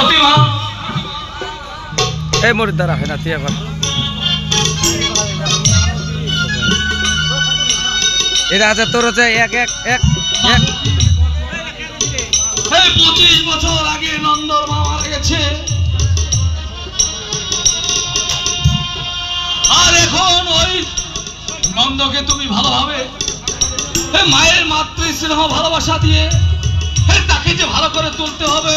প্রতিমা এই মরিদ দ্বারা হয় না তুই এখন এটা আছে তোর হচ্ছে এক এক এক এক 25 বছর আগে নন্দর মা মারা গেছে আর এখন ওই নন্দকে তুমি ভালোভাবে মায়ের মাতৃ স্নেহ ভালোবাসা দিয়ে তাকে যে ভালো করে তুলতে হবে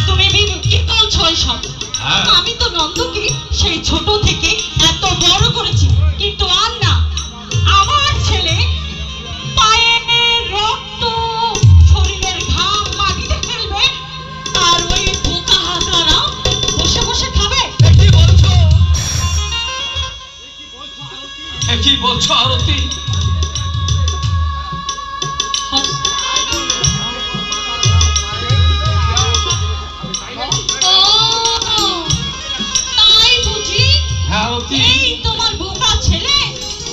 তুমি কি বলছো সব আমি তো নন্দকে সেই ছোট থেকে এত বড় করেছি কিন্তু আর না আমার ছেলে পায়ের রক্ত শরীরের ঘাম মাটিতে ফেলবে আর ওই বোকা হাজরারা বসে বসে খাবে কি বলছো আরতি তোমার বোকা ছেলে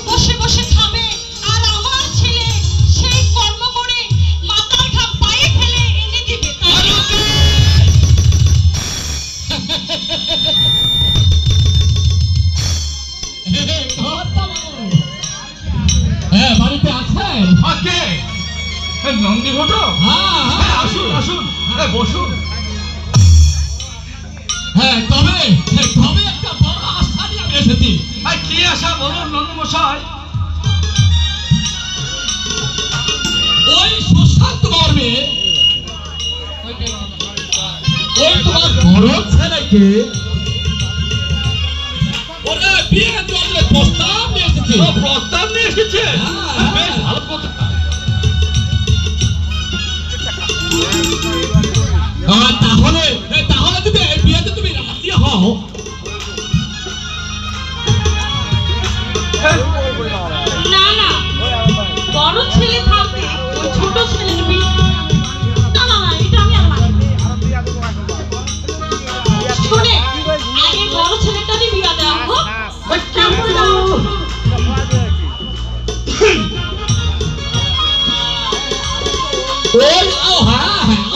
বসে বসে খাবে আর আমার ছেলে সেই কর্ম করে মাথার ঘাম পায়ে ফেলে এনে দিবে বাড়িতে আছেন নন্দী ঘটো আসুন আসুন বসুন হ্যাঁ তবে তবে একটা বড় আশা নিয়ে আমি এসেছি কি আশা বলুন নন্দী মশাই ওই সুশান্ত মর্মে ওই তোমার বড় ছেলেকে ওরা বিয়ে দেওয়ার প্রস্তাব নিয়ে এসেছে প্রস্তাব নিয়ে এসেছে বেশ ভালো কথা তাহলে তাহলে তুমি এই বিয়েতে তুমি রাজি হও না না বড় ছেলে থাকবে ওই ছোট ছেলের বিয়ে না না না এটা আমি আর মানি শুনে আগে বড় ছেলেটারই বিয়ে দেওয়া হোক তারপরে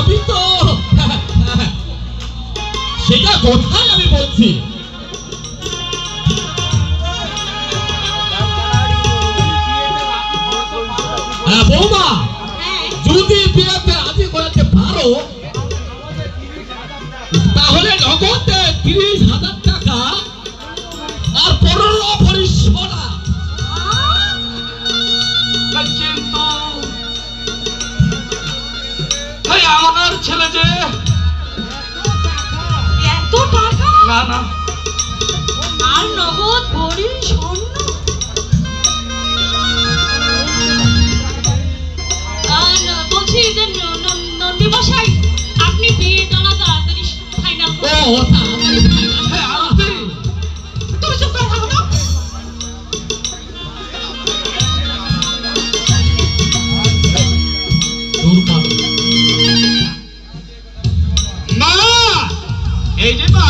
আমি তো সেটা কোথায় আমি বলছি বৌমা যদি বিয়েতে রাজি করাতে পারো তাহলে নগদে 30,000 টাকা আর 15 ভরি সোনা কিন্তু আমার ছেলে যে এত টাকা না না আর নগদ ভরি স্বর্ণ বলছি যে নন্দী মশাই আপনি বিয়েটা না তাড়াতাড়ি ফাইনাল তুমি চুপ করে থাকো না এই যে মা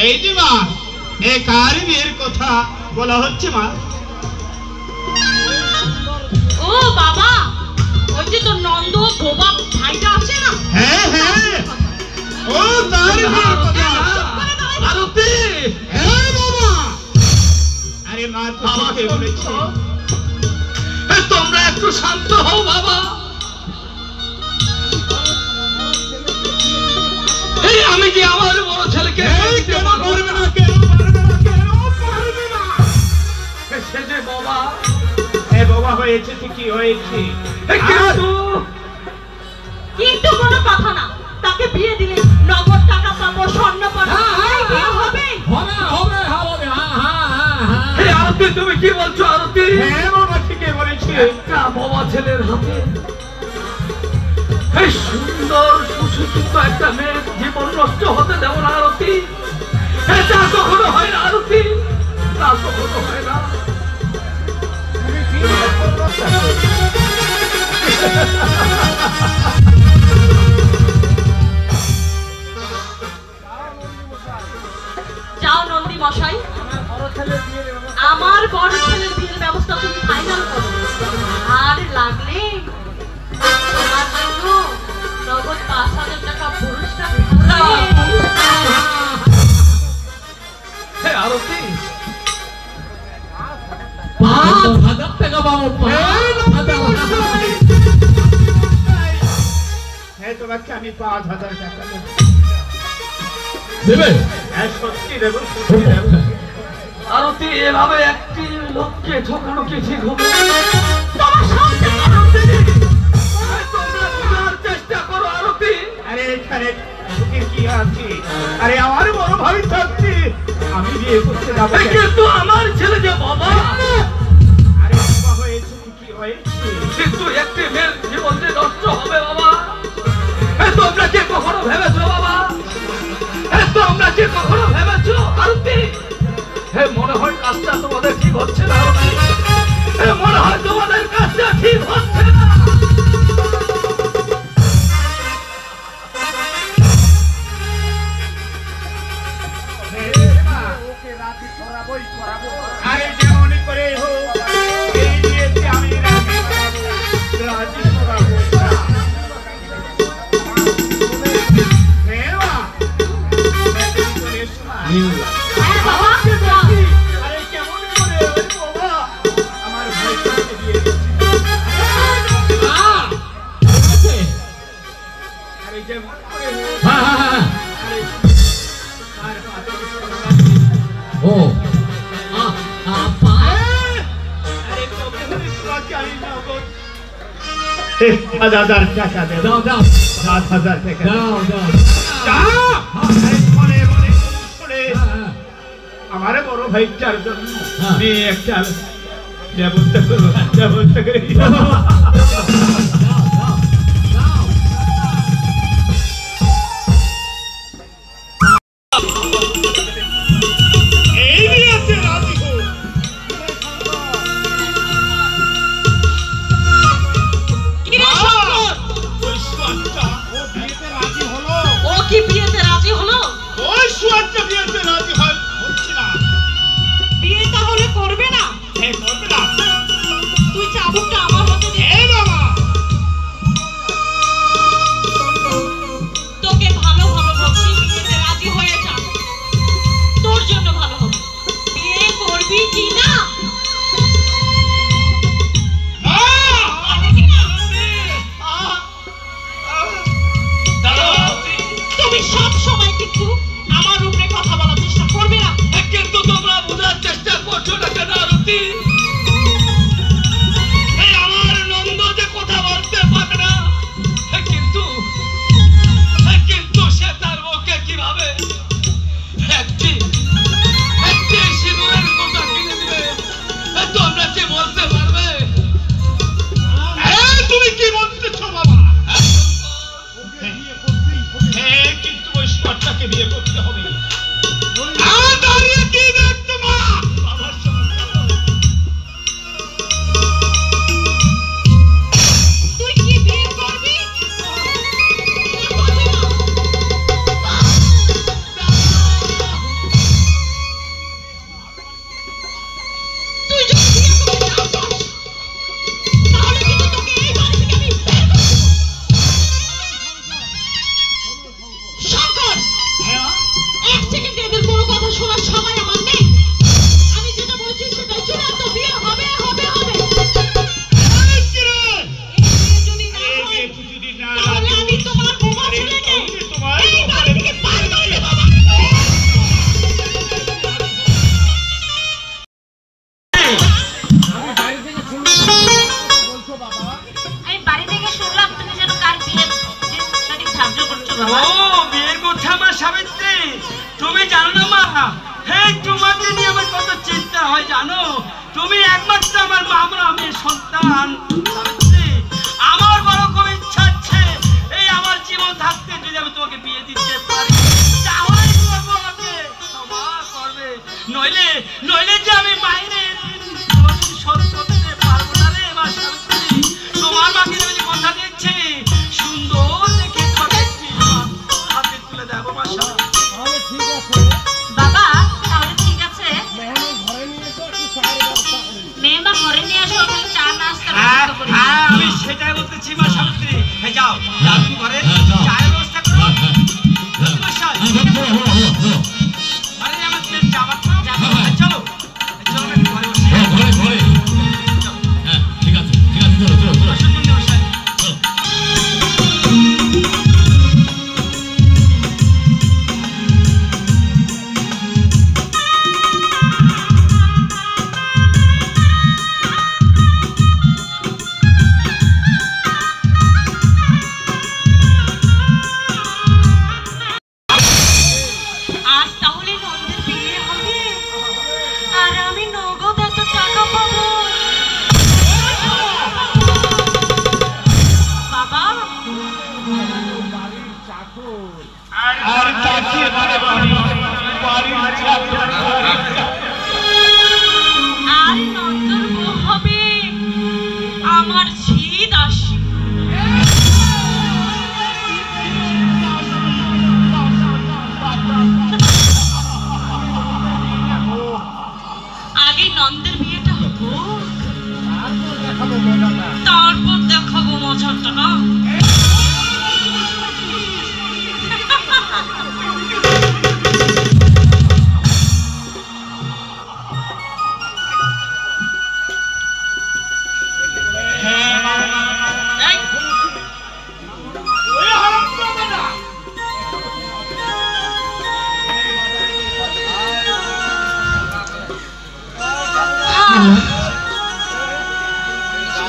এই যে মা এই কার বিয়ের কথা বলা হচ্ছে মা ও বাবা ওই যে তোর নন্দ বোবা ভাইটা আছে না হ্যাঁ হ্যাঁ ও তার বিয়ের কথা আরতি হ্যাঁ বাবা আরে মা তো আমাকে বলেছে তোমরা একটু শান্ত হও বাবা এই আমি কি আমার বড় ছেলেকে কেন করবে না কেন পারবে না কেন পারবে না সে যে বাবা বাবা হয়েছে ঠিকই হয়েছে কিন্তু কোনো কথা না তাকে বিয়ে দিলে নগদ টাকা পাবো স্বর্ণ পাবো হবে হবে আরতি তুমি কি বলছো আরতি হ্যাঁ বাবা ঠিকই বলেছি একটা বাবা ছেলের হাতে এই সুন্দর সুশিক্ষিত একটা মেয়ে জীবন নষ্ট হতে দেব না আরতি এটা কখনো হয় না আরতি তা কখনো হয় না যাও নন্দী মশাই আমার বড় ছেলের বিয়ের ব্যবস্থা তুমি ফাইনাল করো আর লাগলে তোমাকে আমি 5000 টাকা দেব। দেবে? হ্যাঁ সত্যি দেব, সত্যি দেব। আরতি এভাবে একটি লোককে ঠকানো কি ঠিক হবে? তোমার সামনে তোমরা বোঝার চেষ্টা করো আরতি। আরে এখানে সুখের কি আছে? আরে আমার বড় ভাই থাকছে, আমি বিয়ে করতে যাব। কিন্তু আমার ছেলে যে বাবা, আরে বাবা হয়েছে কি হয়েছে? কিন্তু একটি মেয়ের জীবন যে নষ্ট হবে বাবা, তোমরা কি কখনো ভেবেছো বাবা? তোমরা কি কখনো ভেবেছো আরতি? মনে হয় কাজটা তোমাদের ঠিক হচ্ছে না আরতি। মনে হয় তোমাদের কাজটা ঠিক হচ্ছে না। আরে যেমনই করে হোক এই বিয়েতে আমি রাজি করাবো, রাজি করাবো। হ্যাঁ মা, তুমি চলে এসো মা। হ্যাঁ বাবা, আরে কেমন করে ওই বাবা আমার ভাইকে বিয়ে দিচ্ছে। আছে? আরে যেমন করে হোক হ্যাঁ হ্যাঁ হ্যাঁ। আরে আর বাবা ও আপা আরে কবে হলে তোমাকে আমি নগদ 5000 টাকা দেব। দাও দাও 7000 টাকা দাও দাও। আরে মনে মনে শুনে হ্যাঁ, আমার বড় ভাইটার জন্য হ্যাঁ। মেয়ে একটা ব্যবস্থা করবো, ব্যবস্থা করে দিও। দাও দাও দাও। এই বিয়েতে রাজি হোক। কিরে শঙ্কর, ওই সুয়ারটা ও বিয়েতে রাজি হলো। ও কি বিয়েতে রাজি হলো? ওই সুয়ারটা বিয়েতে রাজি হচ্ছে না। বিয়ে তাহলে করবে না? হ্যাঁ করবে না। তুই চাবুকটা আমার হাতে দে। এই বাবা তোকে ভালো ভালো বলছি, বিয়েতে রাজি হয়ে যা, তোর জন্য ভালো হবে। বিয়ে করবি কি না? করবি কি না? তুমি সব সময় কিন্তু আমার উপরে কথা বলার চেষ্টা করবে না। কিন্তু তোমরা বোঝার চেষ্টা করছো না কেন আরতি? আমার নন্দ যে কথা বলতে পারে না, কিন্তু সে তার বউকে কিভাবে একটি সিঁদুরের কোটা কিনে দিবে তোমরা কি বলতে পারবে? তুমি কি বলতেছো বাবা? হ্যাঁ কিন্তু ওই সুয়ারটাকে বিয়ে করতে হবে। আর দাঁড়িয়ে কি দেখছো মা? বাবার সঙ্গে তুই কি বিয়ে করবি? না করবি না? তুই যদি বিয়ে করতে না চাস, তাহলে কিন্তু তোকে এই বাড়ি থেকে আমি বের করে দেব। শঙ্কর, হ্যাঁ এক সেকেন্ড এদের কোনো কথা শোনার সময় আমার নেই। আমি যেটা বলছি সেটা চূড়ান্ত, বিয়ে হবে হবে হবে। এই বিয়ে যদি না হয়, তাহলে আমি তোমার বোমা ছেলেকে এই বাড়ি থেকে বার করে দেব। আমি বাড়ি থেকে শুনলাম তুমি যেন কার বিয়ে ধার্য করছো বাবা। ও বিয়ে করছে আমার সাবিত্রী, তুমি জানো না মা, তোমাকে নিয়ে আমার কত চিন্তা হয় জানো? তুমি একমাত্র আমার মামরা মেয়ে সন্তান সাবিত্রী। আমার বড় খুব ইচ্ছা আছে এই আমার জীবন থাকতে যদি আমি তোমাকে বিয়ে দিতে পারি তাহলে করবো, আমাকে ক্ষমা করবে, নইলে যে আমি মায়ের শোধ করতে পারবো না রে মা সাবিত্রী। তোমার মাকে আমি কথা দিচ্ছি সুন্দর দেখে তোমাকে একটি হাতে তুলে দেবো মা সাবিত্রী। বাবা তাহলে ঠিক আছে, মেহমা ঘরে নিয়ে আসো, ওখানে চা নাস্তার ব্যবস্থা করি। আমি সেটাই বলতেছি মা সাবিত্রী। যাও তুমি ঘরে চায়ের ব্যবস্থা করো। মশাই, ঘরে আমার জামা চলো চলো একটু ঘরে বসি। ঘরে ঘরে। হ্যাঁ ঠিক আছে চলো চলো চলো। আসুন মশাই।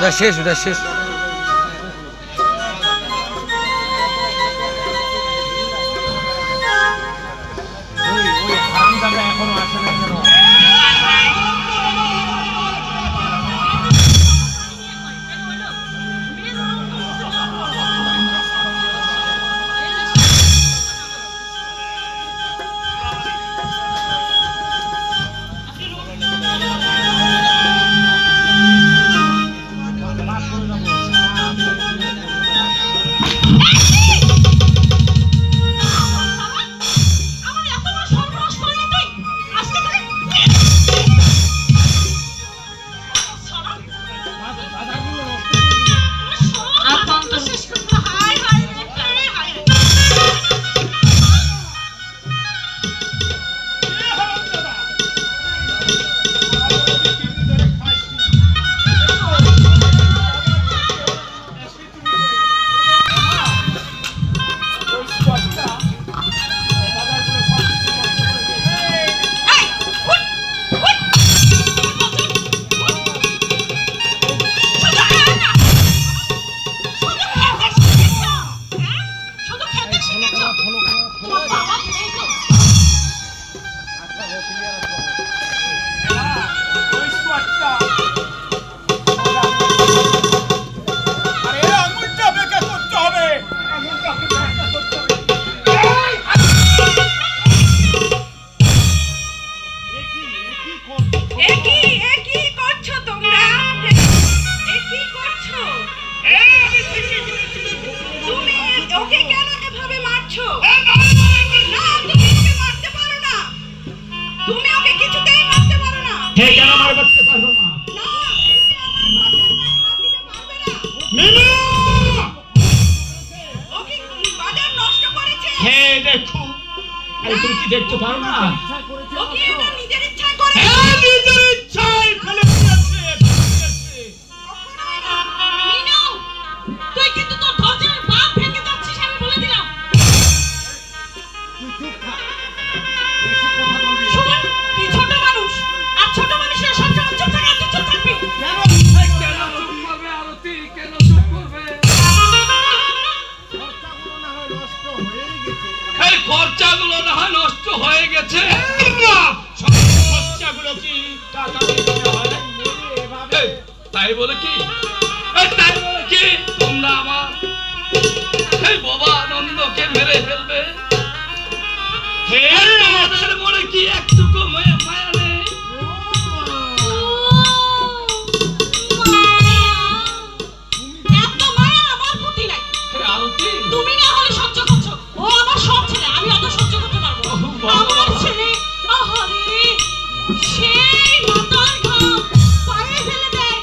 ওটা শেষ এখনো আসে না কেন? দেখতে পারো না নিজের ইচ্ছা করে নিজের ইচ্ছায় ফেলে দিয়েছে। তুই কিন্তু তোর ধৈর্যের বাঁধ ভেঙে যাচ্ছিস, আমি বলে দিলাম। শোন, তুই ছোট মানুষ, আর ছোট মানুষের সবসময় চুপ থাকে, তুই চুপ থাকবি। কেন চুপ করবে আরতি? কেন চুপ করবে? এই খরচাগুলো না হয় নষ্ট হয়ে গেছে, খরচাগুলো কি টাকা দিতে হয়? তাই বলে কি তোমরা আমার এই বাবা আনন্দকে মেরে ফেলবে? তোমাদের মনে কি একটুকু মায়া নেই? এত মায়া আমার প্রতি নাই। আরতি তুমি না হলে সহ্য করছো, ও আমার সব ছেলে, আমি অত সহ্য করতে পারবো না। আমার ছেলে আহারে সেই মাথার ঘাম পায়ে ফেলে দেয়,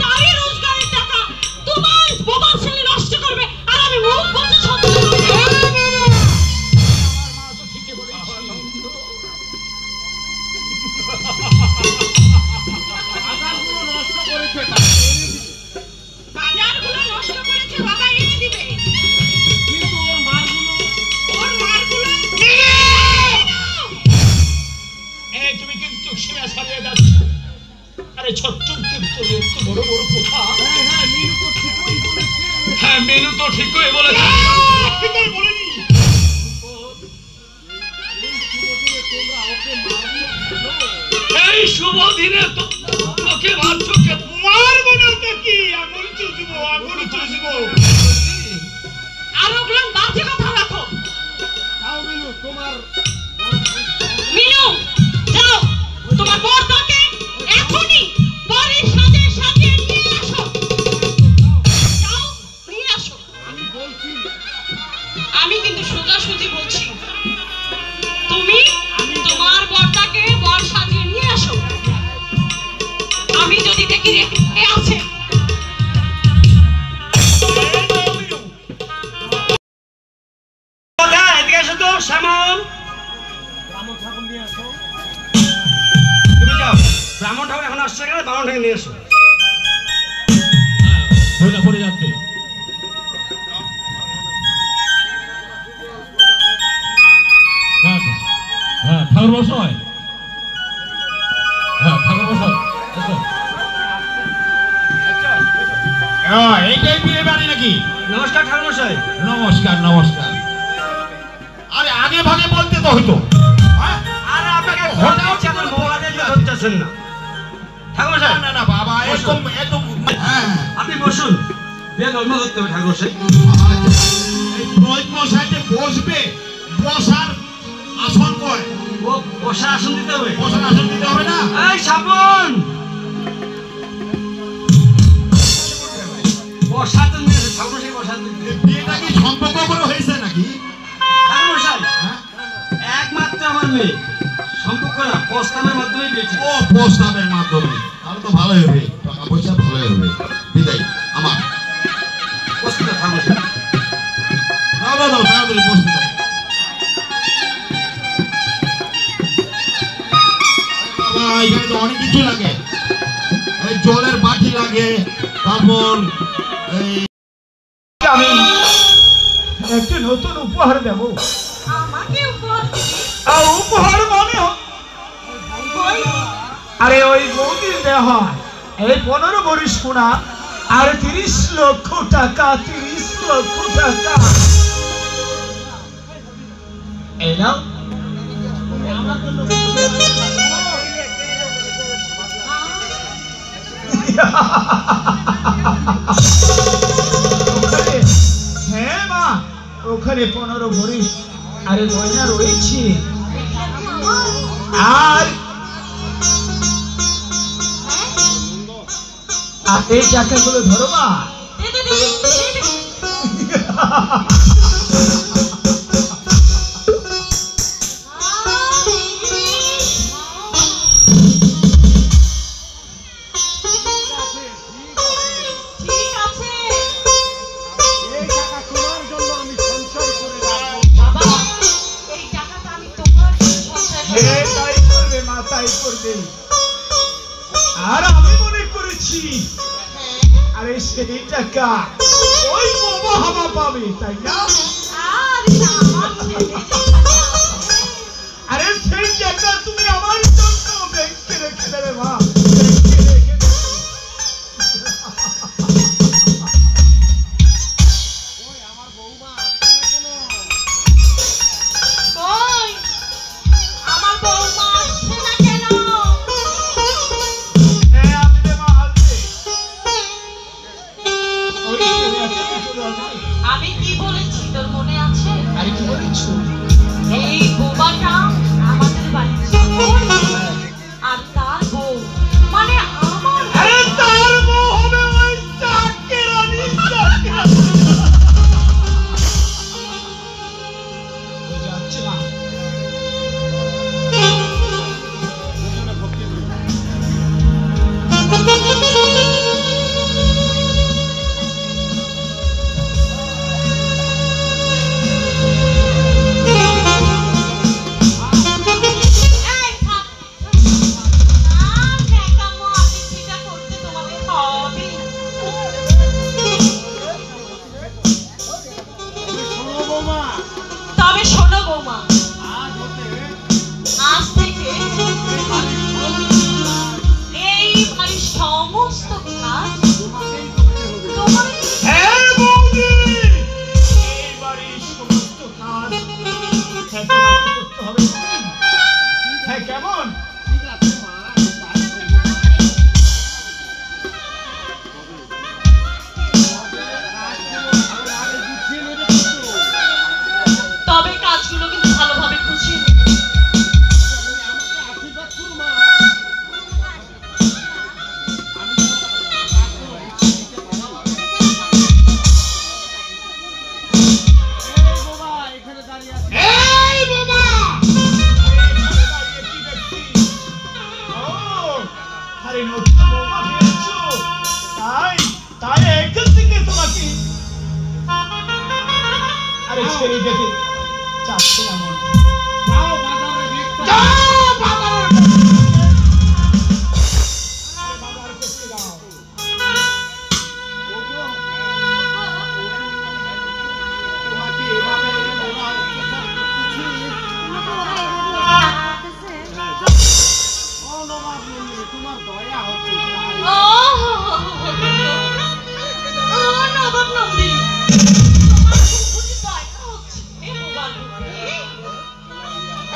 তারই রোজগারের টাকা তোমার বোবা ছেলে নষ্ট করবে, আর আমি মুখ বুজে সহ্য করবো। বাজারগুলো নষ্ট করেছে, বাবা এনে দিবে, কিন্তু ওর মারগুলো তুমি কিন্তু সীমা ছাড়িয়ে যাচ্ছ। আরে ছোট্ট কিন্তু একটু বড় বড় কথা। হ্যাঁ মেনু তো ঠিকই বলেছে। ঠিকই বলেনি। এই শুভ দিনে তোকে মারছো কে? মারবো না তো কি, আঙুল চুষবো। আর ওগুলো বাজে কথা রাখো। মিনু যাও, তোমার বরটাকে এখনই বরের সাজে সাজিয়ে নিয়ে আসো। যাও নিয়ে আসো। আমি কিন্তু সোজাসুজি বলছি, তুমি তোমার বরটাকে বর সাজিয়ে নিয়ে আসো। আমি যদি দেখি এ আছে শ্যামল, তুমি যাও, ব্রাহ্মণ ঠাকুর এখন আসছে, ব্রাহ্মণ ঠাকুর নিয়ে এসো। পড়ে যাচ্ছে। হ্যাঁ ঠাকুর মশাই, ঠাকুর মশাই এসো। বিয়ে বাড়ি নাকি? নমস্কার ঠাকুরমশাই। নমস্কার নমস্কার। আরে আগে ভাগে বলতে তো হইতো। হ্যাঁ? আরে আপনাকে ফোন করছি, আমার মোবাইলে ধরতেছেন না ঠাকুরমশাই। না না বাবা, একদম একদম। হ্যাঁ আপনি বসুন, বিয়ে ধর্ম করতে হবে ঠাকুরমশাই। এই পুরোহিত মশাইতে বসবে, বসার আসন কয়? ও বসার আসন দিতে হবে। বসার আসন দিতে হবে না? এই শ্রাবণ, বসার জন্য ঠাকুরমশাই বসার জন্য। বিয়েটা কি সম্পর্ক করে হয়েছে নাকি? ঠাকুরমশাই হ্যাঁ? একমাত্র আমার মেয়ে, সম্পর্ক না, প্রস্তাবের মাধ্যমে পেয়েছি। ও প্রস্তাবের মাধ্যমে, তাহলে তো ভালোই হবে, টাকা পয়সা ভালোই হবে। বিদায় আমার। প্রস্তুত ঠাকুরমশাই। দাও দাও দাও, তাড়াতাড়ি বসতে দাও। বাবা, এখানে তো অনেক কিছু লাগে। এই জলের বাটি লাগে, তারপর এই আমি একটি নতুন উপহার দেব। আমাকে উপহার দিবি? আর উপহার মানে কই? আরে ওই বৌদির দেওয়া এই 15 ভরি সোনা আর 30 লক্ষ টাকা। 30 লক্ষ টাকা এই নাও। হ্যাঁ মা, ওখানে 15 ভরি আরে গয়না রয়েছে। আর এই টাকাগুলো ধরো মা। দে দে দে, দে দে। ঠিক আছে বাবা, এই টাকাটা আমি তোমার সঞ্চয় করে হ্যাঁ, তাই করবে মা, তাই করবে। আর আমি মনে করেছি আরে সেই টাকা ওই বাবা হামা পাবে, তাই না? আর আমার ছেলে যেখানে আছে। আরে সেই টাকা তুমি আমার জন্য ব্যাংকে রেখে দেবে মা, ব্যাংকে রেখে দেবে। কই আমার বৌমা আসছে না কেন? হ্যাঁ, আসবে মা, আসবে। ওই চলে আসবে, চলে আসবে। আমি কি বলেছি তোর মনে আছে? আরে কি বলেছো? এই বোবাটা আমাদের বাড়ির চাকর আর তার বউ মানে আমার আরে তার বউ হবে ওই চাকরানি, চাকরানি। বুঝে আসছে মা? এই থাক। আর ন্যাকামো আবৃত্তিটা করতে তোমাদের হবে না। তবে শোনো বৌমা, আজ থেকে এই বাড়ির সমস্ত কাজ তোমার হ্যাঁ বৌদি, এই বাড়ির সমস্ত কাজ হ্যাঁ তোমাকে করতে হবে। হ্যাঁ, কেমন? তবে কাজগুলো কিন্তু ভালোভাবে গুছিয়ে নেবে। এই বাবা! এখানে দাঁড়িয়ে কি দেখছি? ও, আরে নতুন বৌমা পেয়েছো? তাই তাই এখান থেকে তোমাকে আরে ছেড়ে যেতে চাচ্ছে না মন। যাও বাজারে করতে দাও। ও সুন্দর নন্দিনী। তোমার খুঁতখুঁতি দয়টা হচ্ছে, এ বোবার বুদ্ধি।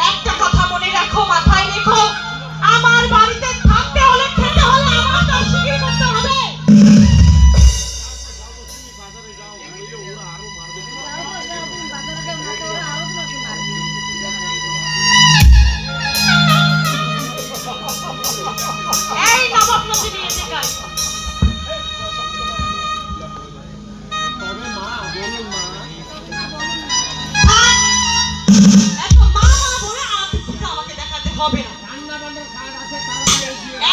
একটা কথা মনে রাখো, মাথায় রেখো, আমার বাড়িতে থাকতে হলে খেতে হলে আমার দর্শকই করতে হবে। এই নবাব নন্দিনী এদিকায়। এত মা মা বলে আতিথ্যতা আমাকে দেখাতে হবে না।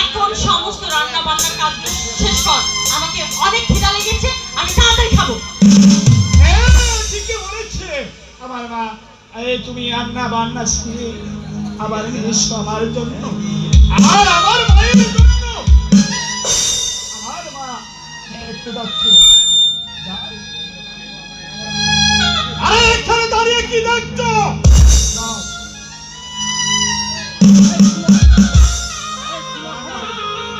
এখন সমস্ত রান্না বান্নার কাজগুলো শেষ কর, আমাকে অনেক খিদা লেগেছে, আমি তাড়াতাড়ি খাবো। ঠিকই বলেছে আমার মা। এই তুমি রান্না বান্না শিখে আবার এসো আমার জন্য, আর আমার মায়ের জন্য। আমার মা একটু যাচ্ছে, আরে এখানে দাঁড়িয়ে কি দেখছো?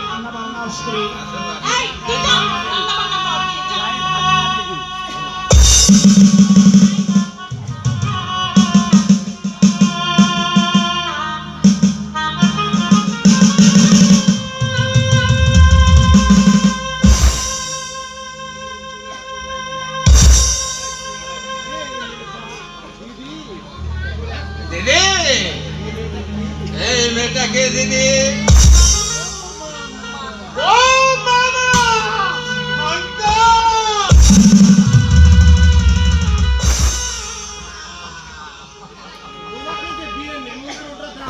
রান্না বান্না শিখে এই তুই যা, রান্না বান্না কর, যা। দিদি, এই মেয়েটাকে দিদি। ও মামা মন্টা,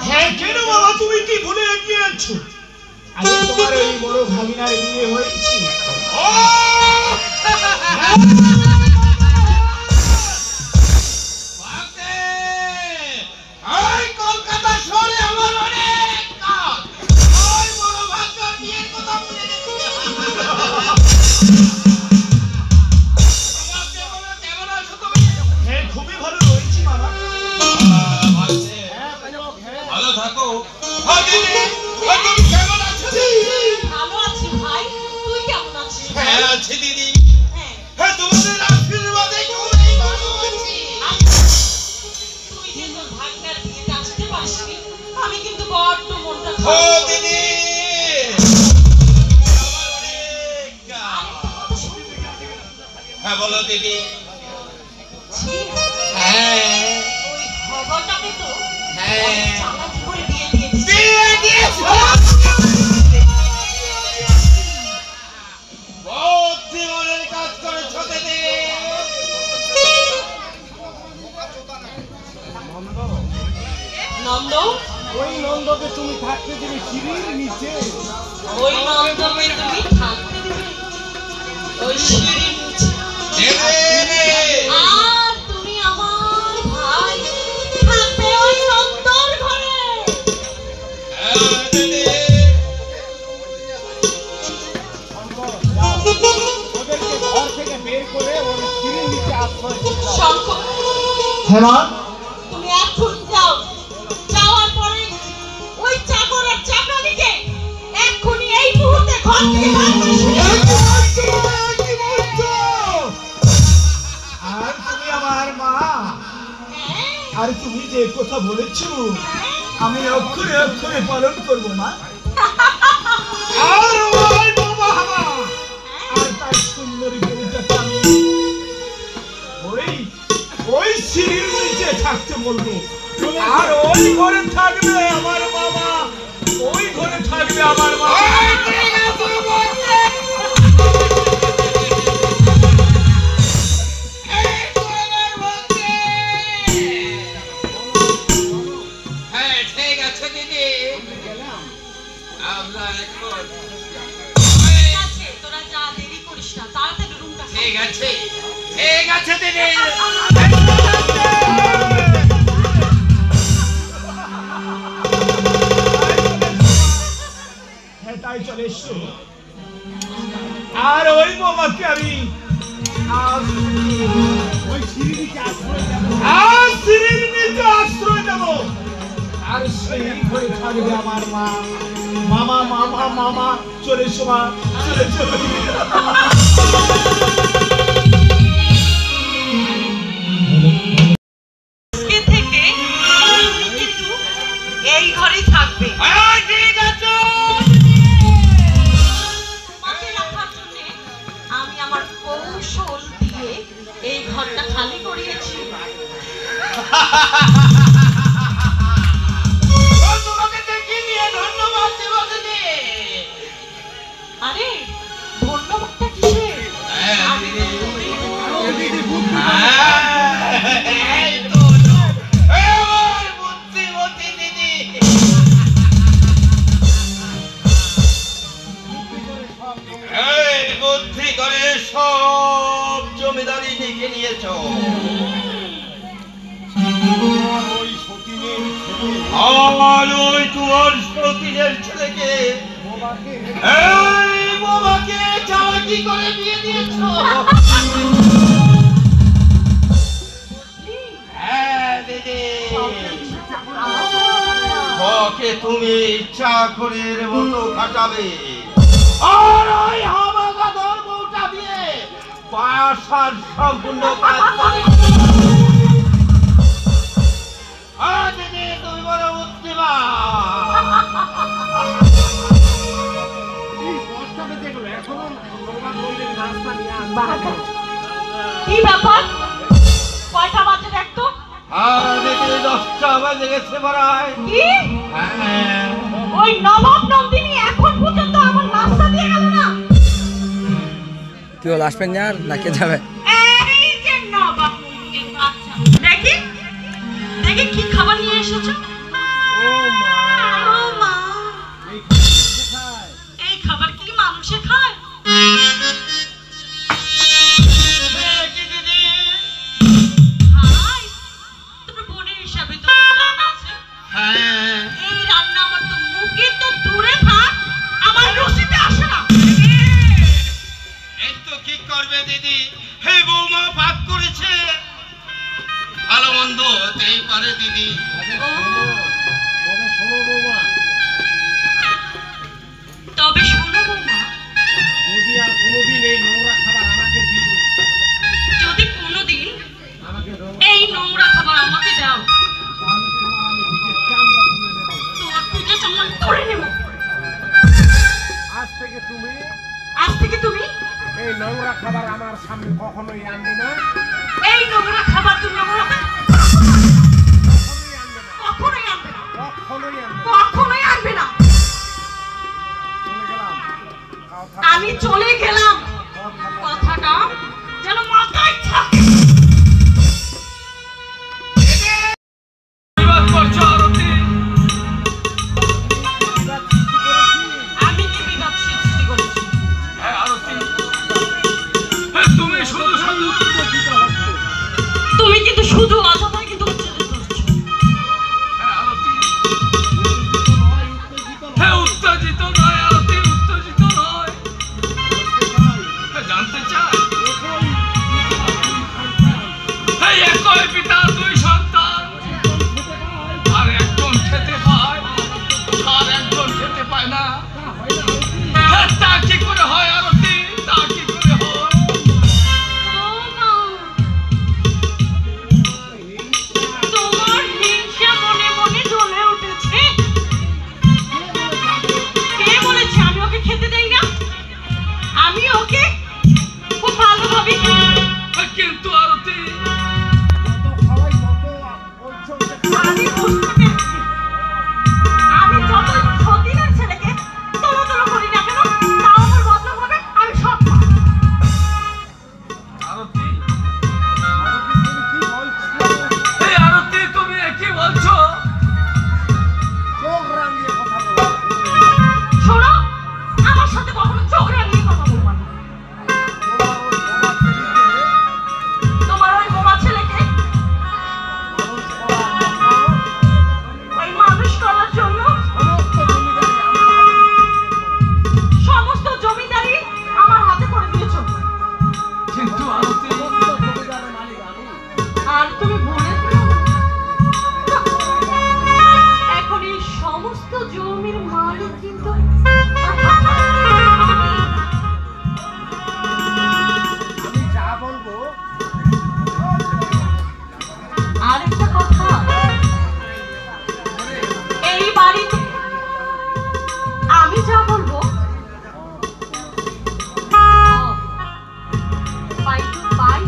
হ্যাঁ কেন বাবা, তুমি কি ভুলে গিয়েছো? আমি তোমার ওই বড় ভাগিনার বিয়ে হয়েছি। ও ওই কলকাতা শহরে আমার অনেক কাজ, ওই বড় ভাগ্যর বিয়ের কথা ভুলে গেছি। আমাকে বলো, কেমন আছো তুমি? হ্যাঁ খুবই ভালো রয়েছি মামা। ভালো থাকো। ও দিদি, ও তুমি কেমন আছো দিদি? ভালো আছি ভাই, তুই কেমন আছিস? হ্যাঁ আছি দিদি। হ্যাঁ, হ্যাঁ তোমাদের আশীর্বাদে খুবই ভালো আছি। তুই যে তোর ভাগ্নের বিয়েতে আসতে পারিসনি, আমি কিন্তু বড্ড মনটা ও খারাপ। দিদি, আমার অনেক কাজ। হ্যাঁ বলো দিদি। ছি, হ্যাঁ ওই খবরটাকে তো হ্যাঁ। অনেক চালাকি করে বিয়ে দিয়ে দিস। বিয়ে দিয়েছো? বুদ্ধিমানের কাজ করেছো দিদি। নন্দ, ওই নন্দকে তুমি থাকতে দিলে সিঁড়ির নিচে। ওই নন্দকে তুমি থাকতে দিবে ওই সিঁড়ির নিচে, দিদি, আর তুমি আমার ভাই থাকবে ওই নন্দর ঘরে। হ্যাঁ দিদি। ওদেরকে ঘর থেকে বের করে ওর সিঁড়ির নিচে আশ্রয় দিতে হবে। শঙ্খ, হ্যাঁ মা। তুমি এখন যাও, যাওয়ার পরে ওই চাকর আর চাকরানিকে এক্ষুনি এই মুহূর্তে ঘর থেকে বার করে আর তুমি আমার মা, আর তুমি যে কথা বলেছো আমি অক্ষরে অক্ষরে পালন করবো মা। আর ওই বাবা হামা আর তার সুন্দরী বউটাকে আমি ওই সিঁড়ির নিচে থাকতে বলবো, আর ওই ঘরে থাকবে আমার বাবা, ওই ঘরে থাকবে আমার মা। হ্যাঁ ঠিক আছে দিদি, আমরা এখন ঠিক আছে, তোরা যা, দেরি করিস না, তাড়াতাড়ি রুমটা খা। ঠিক আছে, ঠিক আছে দিদি। হ্যাঁ তাই চলে এসো। আর ওই বোমাকে আমি সিঁড়ির নিচে আশ্রয় দেব, আর সেই ঘরে থাকবে আমার মা। মামা মামা মামা চলে এসো মা, চলে চলে। ঘরটা খালি করিয়েছি। তোমাকে দেখে নিয়ে ধন্যবাদ দেব দিদি। আরে ধন্যবাদটা কিসের? বুদ্ধিমতী দিদি। বুদ্ধি করে সব জমিদারি লিখে নিয়েছ। আর ওই তোমার সতীনের ছেলেকে এই বাবাকে চালাকি করে বিয়ে দিয়েছ। হ্যাঁ দিদি, ওকে তুমি চাকরের মতো খাটাবে আর ওই হামাগাদর বউটা দিয়ে পাশার সম্পূর্ণ কাজ করে। দিদি তুমি বড় কি ব্যাপার? কয়টা বাজে দেখতো? দিদি 10টা বাজে গেছে বাড়ায়। কি? ওই নবাব নন্দিনী এখন পর্যন্ত আমার নাস্তা দিয়ে গেল না। কি হল, আসবেন না কে যাবে? এই যে নবাব নন্দিনীর বাচ্চা, দেখি দেখি কি খাবার নিয়ে এসেছো। ও মা, এই খাবার কি মানুষে খায়? হাই, তোমার বোনের হিসাবে তো রান্না আছে। এই রান্না আমার তো মুখে তো দূরে থাক, আমার রুচিতে আসে না। এই তো কি করবে দিদি, হে বৌমা ভাগ করেছে। ভালো মন্দ হতেই পারে দিদি। তবে শোনো বৌমা, যদি কোনোদিন এই নোংরা খাবার আমাকে দাও, তোমার পিঠে চামড়া তুলে নেব। আজ থেকে তুমি এই নোংরা খাবার আমার সামনে কখনোই আনবে না। এই নোংরা খাবার তুমি আমার হাতে কখনোই আনবে না, কখনোই আনবে না। আমি চলে গেলাম, কথাটা যেন মাথায় থাকে। আমি কি বিবাদ সৃষ্টি করেছি? তুমি কিন্তু শুধু অযথাই কিন্তু উত্তেজিত হচ্ছ। উত্তেজিত নয় আরতি, উত্তেজিত নয়। জানতে চাই একই পিতা দুই সন্তান, আর একজন খেতে পায় আর একজন খেতে পায় না। তা কি করে হয় আরতি, তা কি করে হয়? তোমার হিংসা মনে মনে জ্বলে উঠেছে। কে বলেছে আমি ওকে খেতে দেই না? আমি ওকে খুব ভালোভাবে কিন্তু আরতি আমি বুঝতে পেরেছি। আমি যত সতীনের ছেলেকে তোলো তোলো করি না কেন, তাও আমার বদনাম হবে। আমি সব পারি। আরতি, এই আরতি তুমি কি বলছো? শোনো, আমার সাথে কখনো চোখ রাঙিয়ে কথা বলবো না। তোমার ওই বোমা ছেলেকে ওই মানুষ করার জন্য সমস্ত জমিদারি আমার হাতে করে দিয়েছো। কিন্তু আরতি, আর তুমি ভুলে যেও না, এখন এই সমস্ত জমির মালিক কিন্তু আরেকটা কথা, এই বাড়িতে আমি যা বলবো বাই টু বাই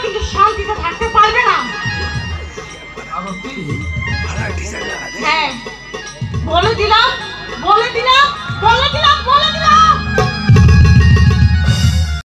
কিন্তু শান্তিতে থাকতে পারবে না। হ্যাঁ, বলে দিলাম বলে দিলাম বলে দিলাম বলে